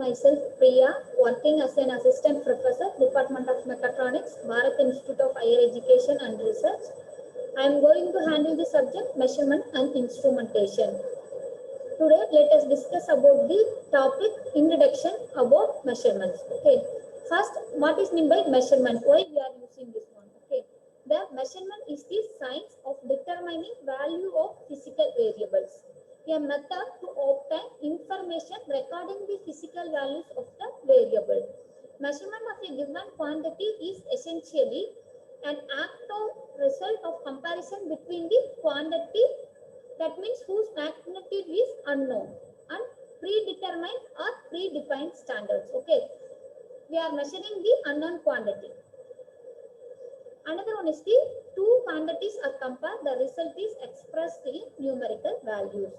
myself Priya, working as an assistant professor, Department of Mechatronics, Bharat Institute of Higher Education and Research. I am going to handle the subject measurement and instrumentation. Today, let us discuss about the topic introduction about measurements. Okay. First, what is meant by measurement? Why we are using this one? Okay. The measurement is the science of determining value of physical variables. A method to obtain information regarding the physical values of the variable. Measurement of a given quantity is essentially an act of result of comparison between the quantity, that means whose magnitude is unknown, and predetermined or predefined standards. Okay, we are measuring the unknown quantity. Another one is the two quantities are compared, the result is expressed in numerical values.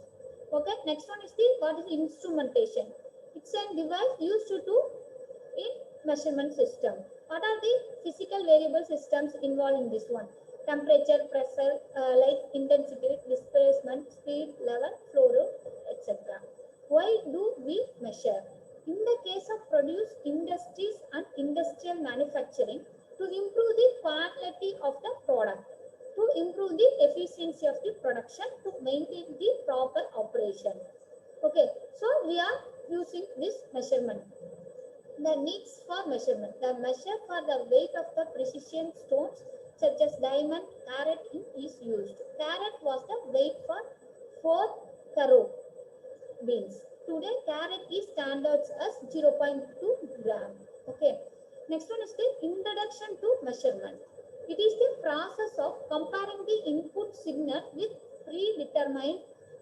Okay, next one is the what is instrumentation. It's a device used to in measurement system. What are the physical variable systems involved in this one? Temperature, pressure, light intensity, displacement, speed, level, flow rate, etc. Why do we measure? In the case of produce industries and industrial manufacturing, to improve the quality of the product, to improve the efficiency of the production, to maintain the proper operation. Okay, so we are using this measurement. The needs for measurement. The measure for the weight of the precision stones such as diamond, carat is used. Carat was the weight for 4 carat beans. Today, carat is standards as 0.2 gram. Okay. Next one is the introduction to measurement. It is the process of comparing the input signal with predetermined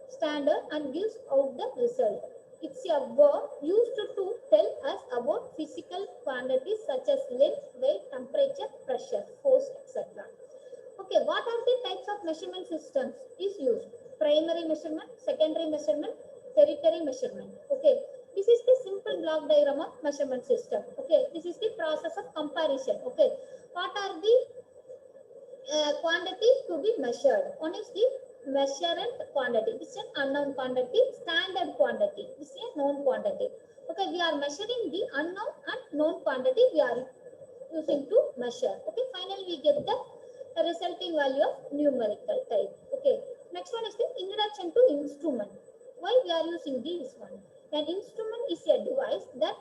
standard and gives out the result. It's a word used to tell us about physical quantities such as length, weight, temperature, pressure, force, etc. Okay, what are the types of measurement systems is used? Primary measurement, secondary measurement, tertiary measurement. Okay, this is the simple block diagram of measurement system. Okay, this is the process of comparison. Okay, what are the quantity to be measured? One is the measurement quantity. This is an unknown quantity. Standard quantity. This is a known quantity. Okay, we are measuring the unknown and known quantity we are using to measure. Okay, finally we get the resulting value of numerical type. Okay, next one is the introduction to instrument. Why we are using this one? An instrument is a device that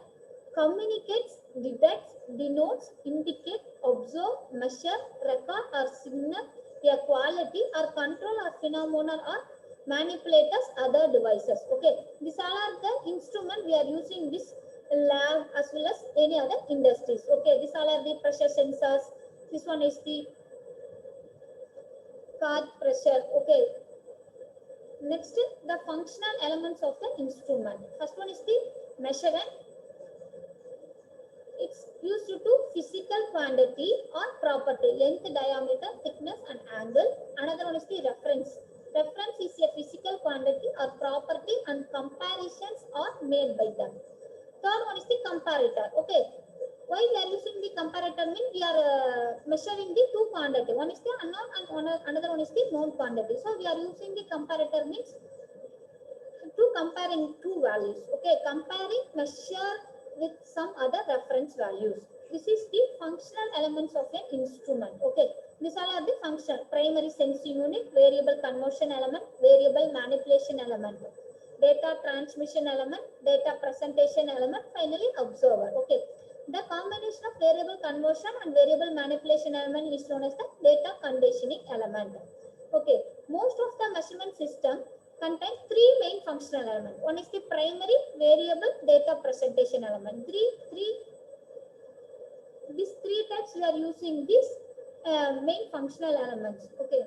communicates, detects, denotes, indicates, observe, measure, record or signal a quality or control or phenomenon or manipulate other devices. Okay, these all are the instrument we are using this lab as well as any other industries. Okay, these all are the pressure sensors. This one is the car pressure. Okay, next the functional elements of the instrument. First one is the measurement. It's used to physical quantity or property, length, diameter, thickness and angle. Another one is the reference. Reference is a physical quantity or property and comparisons are made by them. Third one is the comparator. Okay, why we are using the comparator means we are measuring the two quantity. One is the unknown and another one is the known quantity. So we are using the comparator means to comparing two values. Okay, comparing measure with some other reference values. This is the functional elements of an instrument. Okay, these all are the function: primary sensing unit, variable conversion element, variable manipulation element, data transmission element, data presentation element, finally observer. Okay, the combination of variable conversion and variable manipulation element is known as the data conditioning element. Okay, most of the measurement system contain three main functional elements. One is the primary variable data presentation element. These three types we are using these main functional elements. Okay.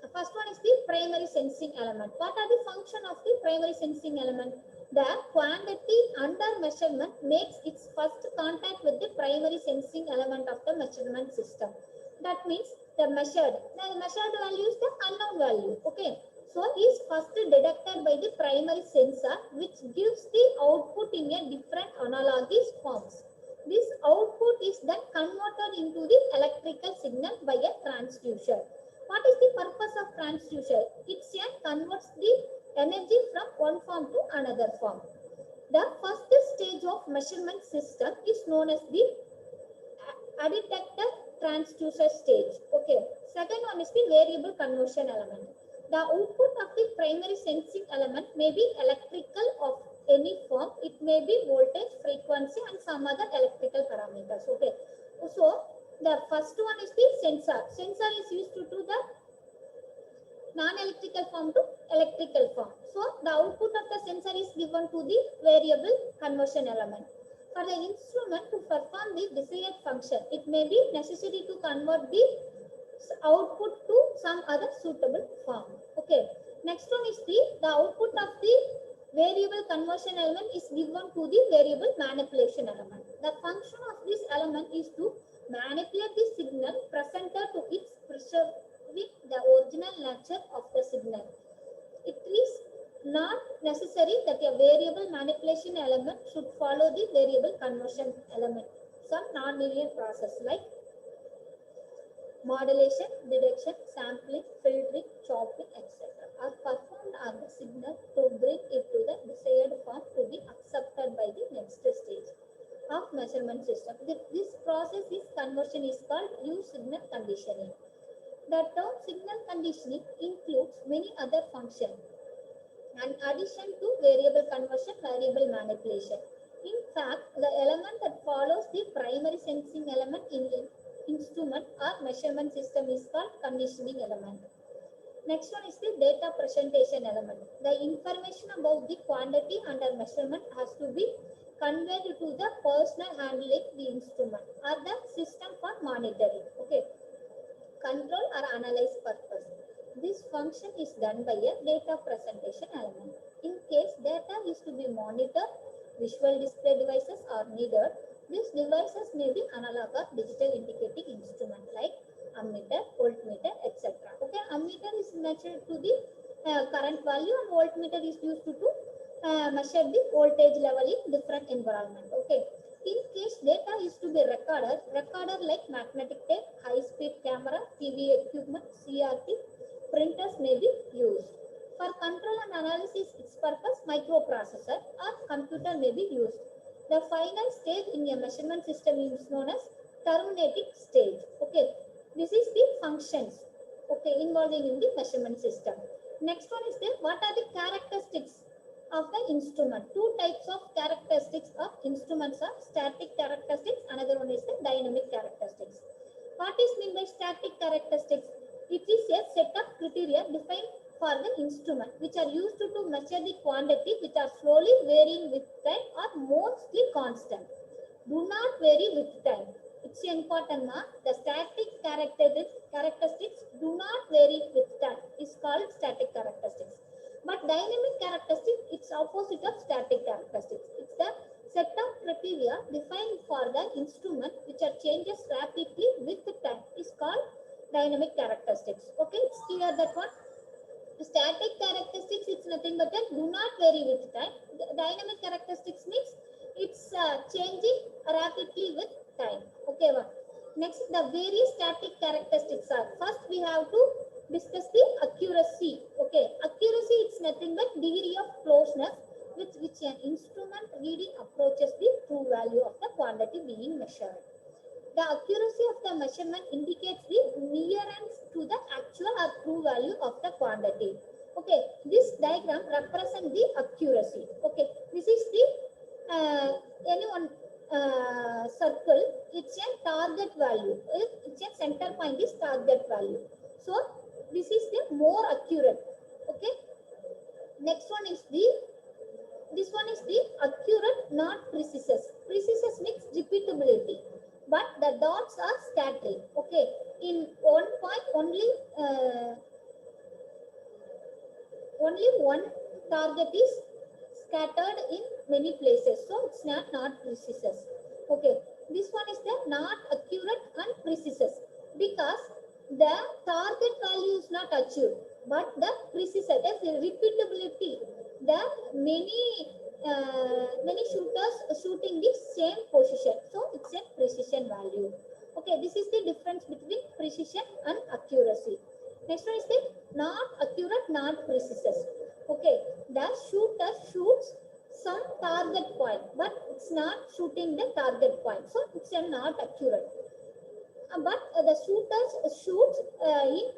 The first one is the primary sensing element. What are the function of the primary sensing element? The quantity under measurement makes its first contact with the primary sensing element of the measurement system. That means the measured value is the unknown value. Okay. So is first detected by the primary sensor, which gives the output in a different analogous forms. This output is then converted into the electrical signal by a transducer. What is the purpose of transducer? It converts the energy from one form to another form. The first stage of measurement system is known as the addetector transducer stage. Okay. Second one is the variable conversion element. The output of the primary sensing element may be electrical of any form. It may be voltage, frequency, and some other electrical parameters. Okay. So the first one is the sensor. Sensor is used to do the non-electrical form to electrical form. So the output of the sensor is given to the variable conversion element. For the instrument to perform the desired function, it may be necessary to convert the output to some other suitable form. Okay. Next one is the output of the variable conversion element is given to the variable manipulation element. The function of this element is to manipulate the signal presented to its preserving the original nature of the signal. It is not necessary that a variable manipulation element should follow the variable conversion element. Some non-linear process like modulation, detection, sampling, filtering, chopping, etc. are performed on the signal to bring it to the desired form to be accepted by the next stage of measurement system. This process is conversion is called use signal conditioning. The term signal conditioning includes many other functions in addition to variable conversion, variable manipulation. In fact, the element that follows the primary sensing element in the instrument or measurement system is called conditioning element. Next one is the data presentation element. The information about the quantity under measurement has to be conveyed to the person handling the instrument or the system for monitoring. Okay. Control or analyze purpose. This function is done by a data presentation element. In case data is to be monitored, visual display devices are needed. These devices may be analog or digital indicating instrument like ammeter, voltmeter, etc. Okay, ammeter is measured to the current value and voltmeter is used to measure the voltage level in different environment. Okay. In case data is to be recorded, recorder like magnetic tape, high-speed camera, TV equipment, CRT, printers may be used. For control and analysis its purpose, microprocessor or computer may be used. The final stage in a measurement system is known as terminating stage. Okay, this is the functions. Okay, involving in the measurement system. Next one is what are the characteristics of the instrument? Two types of characteristics of instruments are static characteristics. Another one is the dynamic characteristics. What is meant by static characteristics? It is a set of criteria defined for the instrument which are used to measure the quantity which are slowly varying with time or mostly constant. Do not vary with time. It's important. The static characteristics do not vary with time is called static characteristics. But dynamic characteristics, it's opposite of static characteristics. It's the set of criteria defined for the instrument which are changes rapidly with time is called dynamic characteristics. Okay, it's clear that one. Static characteristics, it's nothing but that do not vary with time. The dynamic characteristics means it's changing rapidly with time. Okay, one. Next, the various static characteristics are. First, we have to discuss the accuracy. Okay, accuracy it's nothing but degree of closeness with which an instrument reading approaches the true value of the quantity being measured. The accuracy of the measurement indicates the nearness to the actual or true value of the quantity. Okay, this diagram represents the accuracy. Okay, this is the circle. It's a target value. It's a center point is target value. So this is the more accurate. Okay. Next one is this one is the accurate, not precise. Precise means repeatability, but the dots are scattering. Okay, in one point only one target is scattered in many places, so it's not precise. Okay, this one is the not accurate and precise because the target value is not achieved, but the precise, that is repeatability. The many shooters shooting the same position, so it's a precision value. Okay, this is the difference between precision and accuracy. Next one is the not accurate, not precise. Okay, the shooter shoots some target point, but it's not shooting the target point, so it's not accurate. But the shooters shoots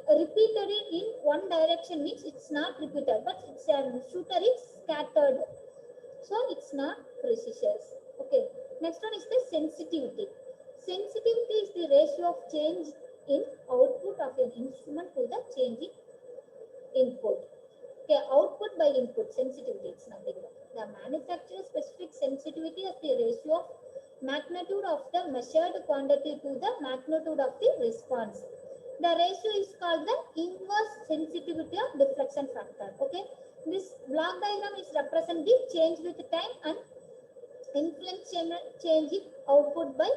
repeatedly in one direction means it's not repeated, but it's shooter is scattered, so it's not precision. Okay, next one is the sensitivity. Sensitivity is the ratio of change in output of an instrument to the change in input. Okay, output by input, sensitivity, it's nothing but the manufacturer specific sensitivity is the ratio of magnitude of the measured quantity to the magnitude of the response. The ratio is called the inverse sensitivity of deflection factor. Okay, this block diagram is represent the change with time and influence change in output by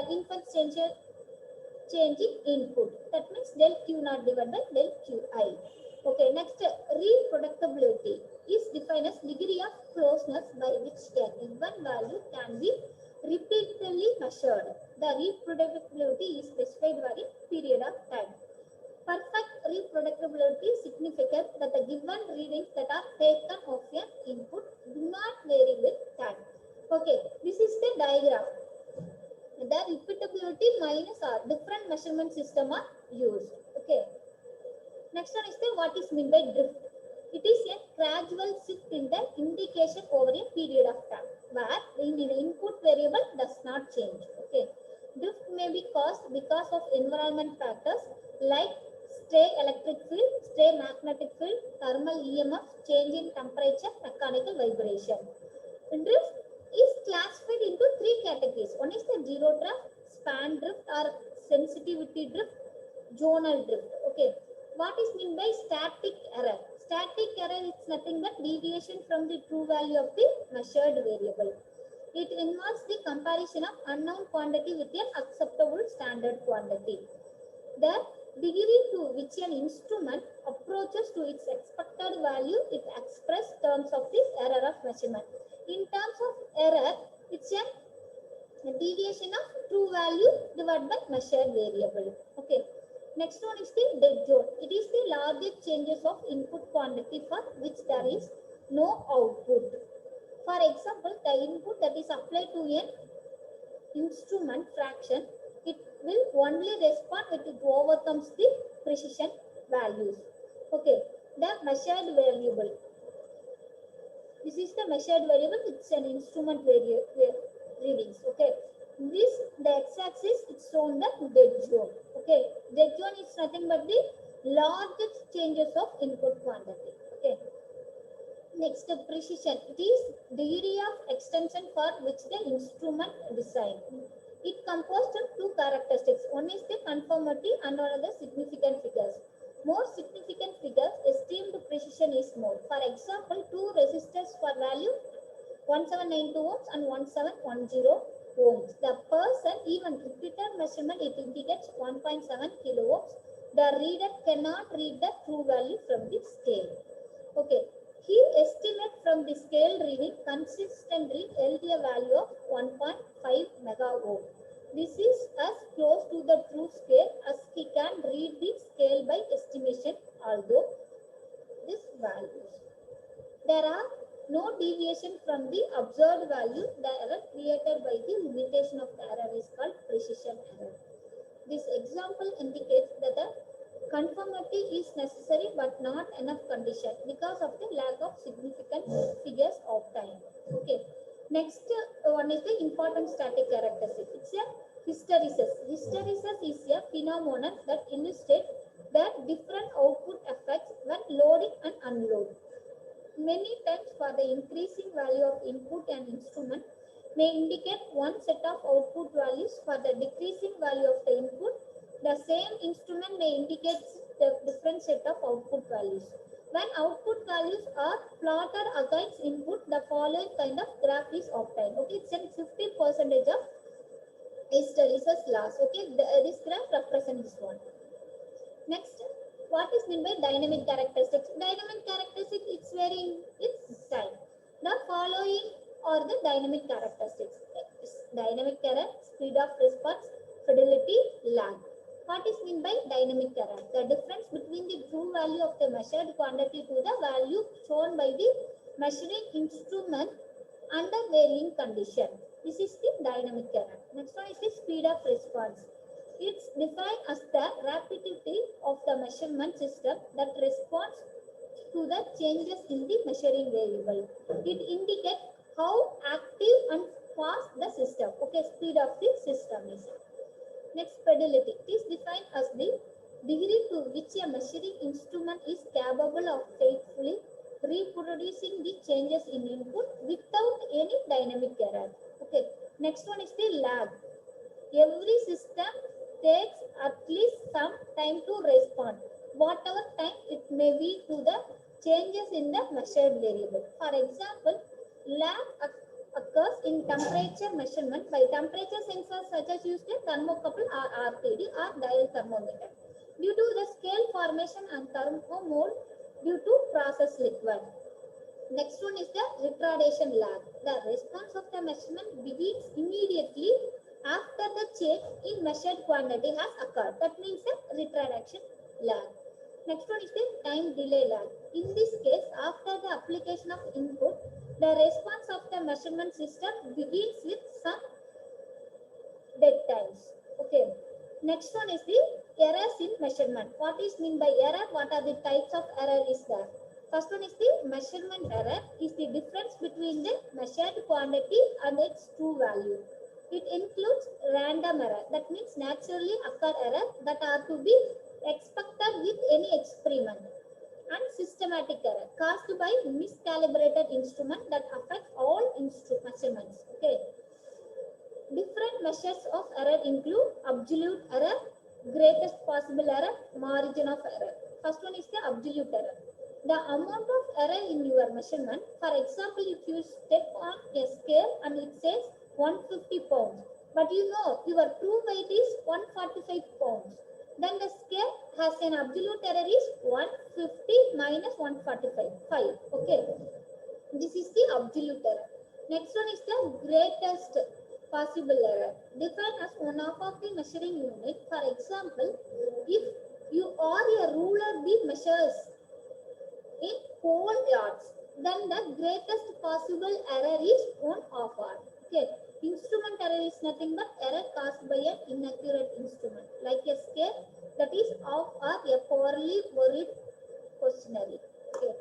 influence change in input. That means del Q naught divided by del Qi. Okay, next, reproducibility is defined as degree of closeness by which a given value can be repeatedly measured. The reproducibility is specified for a period of time. Perfect reproducibility signifies that the given readings that are taken of an input do not vary with time. Okay, this is the diagram. The repeatability minus R, different measurement system are used. Okay. Next one is the what is meant by drift. It is a gradual shift in the indication over a period of time, where the input variable does not change. Okay. Drift may be caused because of environment factors like stray electric field, stray magnetic field, thermal EMF, change in temperature, mechanical vibration. Drift is classified into three categories. One is the zero drift, span drift or sensitivity drift, zonal drift. Okay. What is meant by static error? Static error is nothing but deviation from the true value of the measured variable. It involves the comparison of unknown quantity with an acceptable standard quantity. The degree to which an instrument approaches to its expected value, it expresses terms of the error of measurement. In terms of error, it's a deviation of true value divided by measured variable. Okay. Next one is the dead zone. It is the largest changes of input quantity for which there is no output. For example, the input that is applied to an instrument fraction, it will only respond if it overcomes the precision values. Okay, the measured variable. This is the measured variable. It's an instrument readings. Okay, this the x-axis it's shown the dead zone. Okay, dead zone is nothing but the largest changes of input quantity. Okay. Next, the precision. It is degree of extension for which the instrument design. It composed of two characteristics. One is the conformity and another significant figures. More significant figures, esteemed precision is more. For example, two resistors for value 1792 ohms and 1710 ohms. The person even repeated measurement, it indicates 1.7 kilo ohms. The reader cannot read the true value from the scale. Okay. He estimates from the scale reading consistently held a value of 1.5 mega ohm. This is as close to the true scale as he can read the scale by estimation, although this values. There are no deviation from the observed value. The error created by the limitation of the error is called precision error. This example indicates that the conformity is necessary but not enough condition because of the lack of significant figures of time. Okay. Next one is the important static characteristic. It's a hysteresis. Hysteresis is a phenomenon that illustrates the different output effects when loading and unloading. Many times for the increasing value of input and instrument may indicate one set of output values. For the decreasing value of the input, the same instrument may indicate the different set of output values. When output values are plotted against input, the following kind of graph is obtained. Okay, it's in 50% of hysteresis loss. Okay, this graph represents this one. Next, what is meant by dynamic characteristics? Dynamic characteristic, it's varying its time. The following are the dynamic characteristics. Dynamic error, speed of response, fidelity, lag. What is meant by dynamic error? The difference between the true value of the measured quantity to the value shown by the measuring instrument under varying condition. This is the dynamic error. Next one is the speed of response. It's defined as the rapidity of the measurement system that responds to the changes in the measuring variable. It indicates how active and fast the system, okay, speed of the system is. Next, fidelity. It is defined as the degree to which a measuring instrument is capable of faithfully reproducing the changes in input without any dynamic error. Okay. Next one is the lag. Every system takes at least some time to respond, whatever time it may be, to the changes in the measured variable. For example, lag occurs in temperature measurement by temperature sensors such as used in thermocouple or RTD or dial thermometer due to the scale formation and thermomole due to process liquid. Next one is the retardation lag. The response of the measurement begins immediately after the change in measured quantity has occurred. That means a retardation lag. Next one is the time delay lag. In this case, after the application of input, the response of the measurement system begins with some dead times. Okay. Next one is the errors in measurement. What is meant by error? What are the types of error is there? First one is the measurement error. Is the difference between the measured quantity and its true value. It includes random error. That means naturally occur error that are to be expected with any experiment. And systematic error caused by miscalibrated instrument that affect all measurements. Okay. Different measures of error include absolute error, greatest possible error, margin of error. First one is the absolute error. The amount of error in your measurement. For example, if you step on a scale and it says 150 pounds, but you know your true weight is 145 pounds, then the scale has an absolute error is 150 minus 145. Okay. This is the absolute error. Next one is the greatest possible error. Defined as one of the measuring unit. For example, if you are a ruler beam measures in whole yards, then the greatest possible error is 1/2 hour. Okay. Instrument error is nothing but error caused by an inaccurate instrument, like a scale that is off or a poorly worried questionnaire. Okay.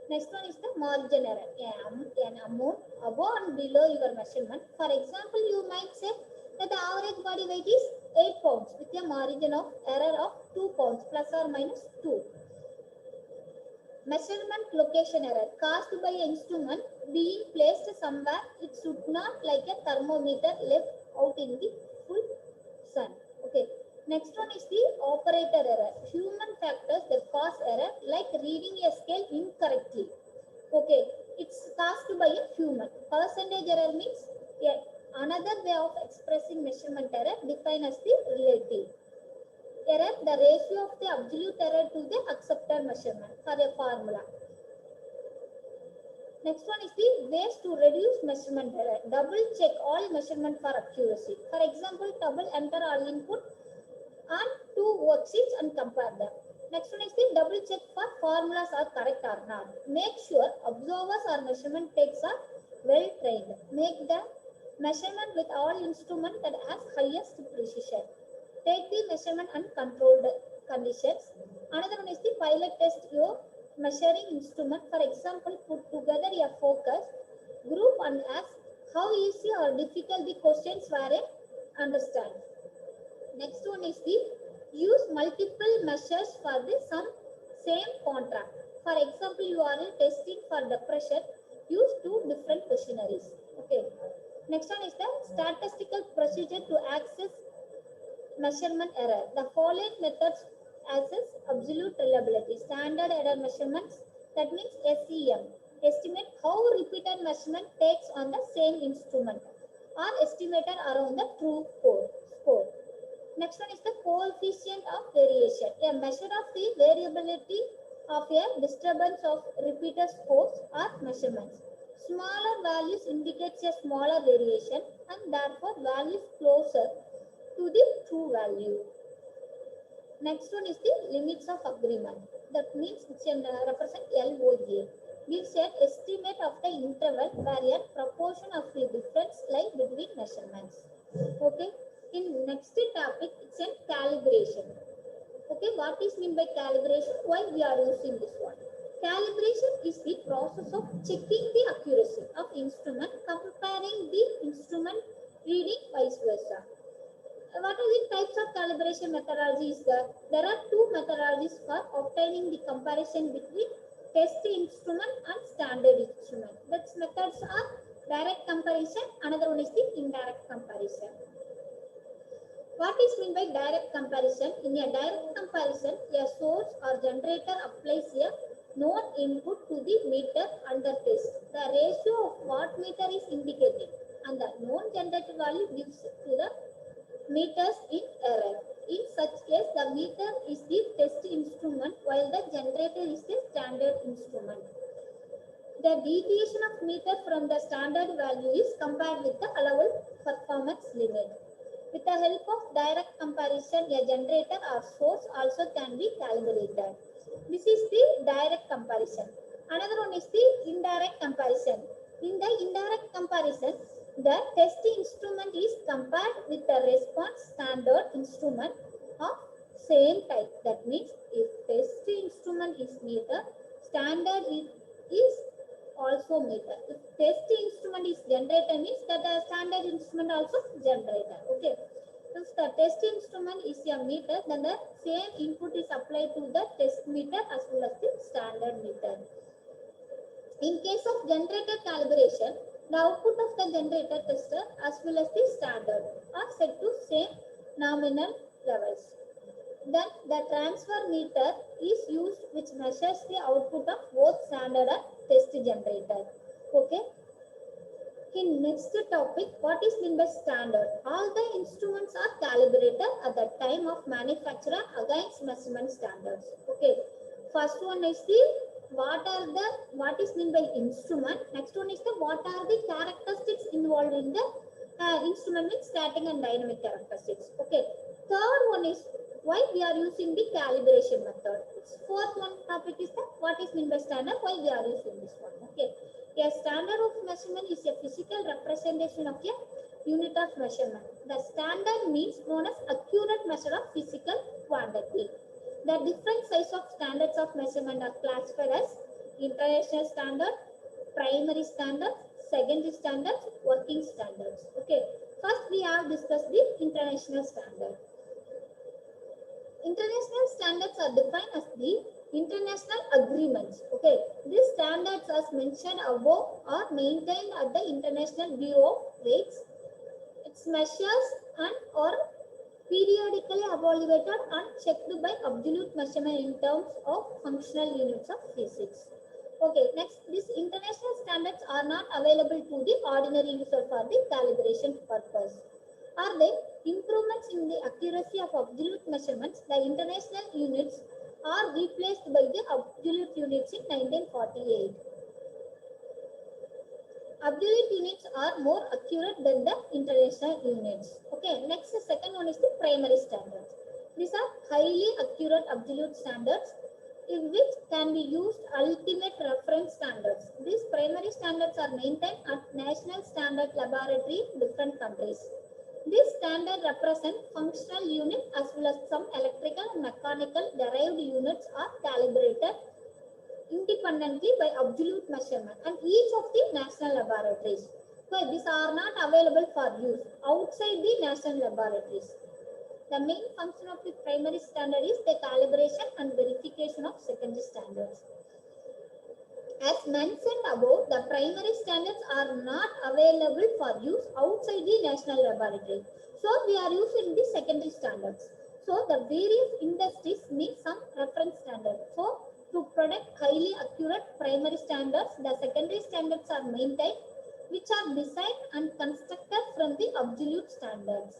Next one is the margin error. An amount above and below your measurement. For example, you might say that the average body weight is 8 pounds with a margin of error of 2 pounds plus or minus 2. Measurement location error caused by an instrument being placed somewhere it should not, like a thermometer left out in the full sun. Okay. Next one is the operator error. Human factors that cause error, like reading a scale incorrectly. Okay. It's caused by a human. Percentage error means another way of expressing measurement error defined as the relative error, the ratio of the absolute error to the accepted measurement for a formula. Next one is the ways to reduce measurement error. Double check all measurement for accuracy. For example, double enter all input on 2 worksheets and compare them. Next one is the double check for formulas are correct or not. Make sure observers or measurement takes are well trained. Make the measurement with all instruments that has highest precision. Take the measurement and controlled conditions. Another one is the pilot test your measuring instrument. For example, put together a focus group and ask how easy or difficult the questions were in understand. Next one is the use multiple measures for the same contract. For example, you are testing for the pressure, use 2 different questionnaires. Okay. Next one is the statistical procedure to access measurement error. The following methods assess absolute reliability. Standard error measurements, that means SEM. Estimate how repeated measurement takes on the same instrument or estimated around the true score. Next one is the coefficient of variation. A measure of the variability of a disturbance of repeated scores or measurements. Smaller values indicates a smaller variation and therefore values closer to the true value. Next one is the limits of agreement. That means it can represent LOA. gives an estimate of the interval where a proportion of the difference lie between measurements. Okay. In next topic, it's a calibration. Okay, what is meant by calibration? Why we are using this one? Calibration is the process of checking the accuracy of instrument, comparing the instrument reading, vice versa. What are the types of calibration methodologies? There are two methodologies for obtaining the comparison between test instrument and standard instrument. Those methods are direct comparison. Another one is the indirect comparison. What is meant by direct comparison? In a direct comparison, a source or generator applies a known input to the meter under test. The ratio of watt meter is indicated and the known generated value gives to the meters in error. In such case, the meter is the test instrument while the generator is the standard instrument. The deviation of meter from the standard value is compared with the allowable performance limit. With the help of direct comparison, a generator or source also can be calibrated. This is the direct comparison. Another one is the indirect comparison. In the indirect comparison, the test instrument is compared with the response standard instrument of same type. That means if test instrument is meter, standard is also meter. If test instrument is generator, means that the standard instrument also generator. Okay. If the test instrument is a meter, then the same input is applied to the test meter as well as the standard meter. In case of generator calibration, the output of the generator tester as well as the standard are set to same nominal levels. Then the transfer meter is used which measures the output of both standard and test generator. Okay. In next topic, what is meant by standard? All the instruments are calibrated at the time of manufacture against measurement standards. Okay. First one is the what is meant by instrument. Next one is the what are the characteristics involved in the instrument with static and dynamic characteristics. Okay. Third one is why we are using the calibration method. Fourth one topic is the what is meant by standard, why we are using this one. Okay. A standard of measurement is a physical representation of a unit of measurement. The standard means known as accurate measure of physical quantity. The different size of standards of measurement are classified as international standard, primary standards, secondary standards, working standards. Okay. First, we have discussed the international standard. International standards are defined as the international agreements. Okay, these standards as mentioned above are maintained at the International Bureau of Weights. Its measures and or periodically evaluated and checked by absolute measurement in terms of functional units of physics. Okay, next, these international standards are not available to the ordinary user for the calibration purpose. Are they improvements in the accuracy of absolute measurements? The international units are replaced by the absolute units in 1948. Absolute units are more accurate than the international units. Okay, next, the second one is the primary standards. These are highly accurate absolute standards in which can be used ultimate reference standards. These primary standards are maintained at National Standard Laboratory in different countries. This standard represents functional unit as well as some electrical and mechanical derived units are calibrated independently by absolute measurement and each of the national laboratories. So these are not available for use outside the national laboratories. The main function of the primary standard is the calibration and verification of secondary standards. As mentioned above, the primary standards are not available for use outside the national laboratory. So we are using the secondary standards. So the various industries need some reference standards. So to product highly accurate primary standards, the secondary standards are maintained, which are designed and constructed from the absolute standards.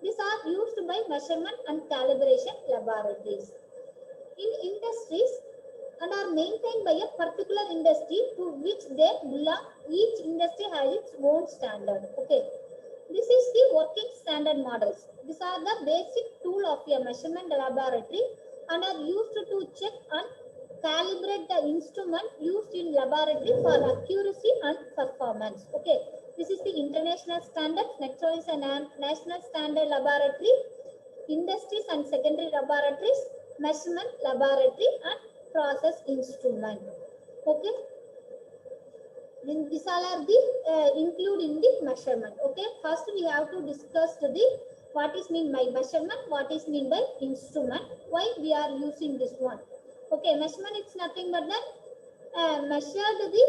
These are used by measurement and calibration laboratories. In industries, and are maintained by a particular industry to which they belong. Each industry has its own standard. Okay. This is the working standard models. These are the basic tool of a measurement laboratory and are used to check and calibrate the instrument used in laboratory for accuracy and performance. Okay, this is the international standard. Next one is a national standard laboratory, industries and secondary laboratories, measurement laboratory and process instrument. Okay, then these all are the include in the measurement. Okay, first we have to discuss the what is mean by measurement, what is mean by instrument, why we are using this one. Okay, measurement it's nothing but that measured the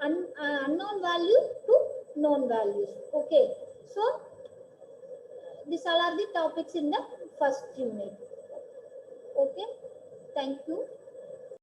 unknown value to known values. Okay, so these all are the topics in the first unit. Okay, thank you.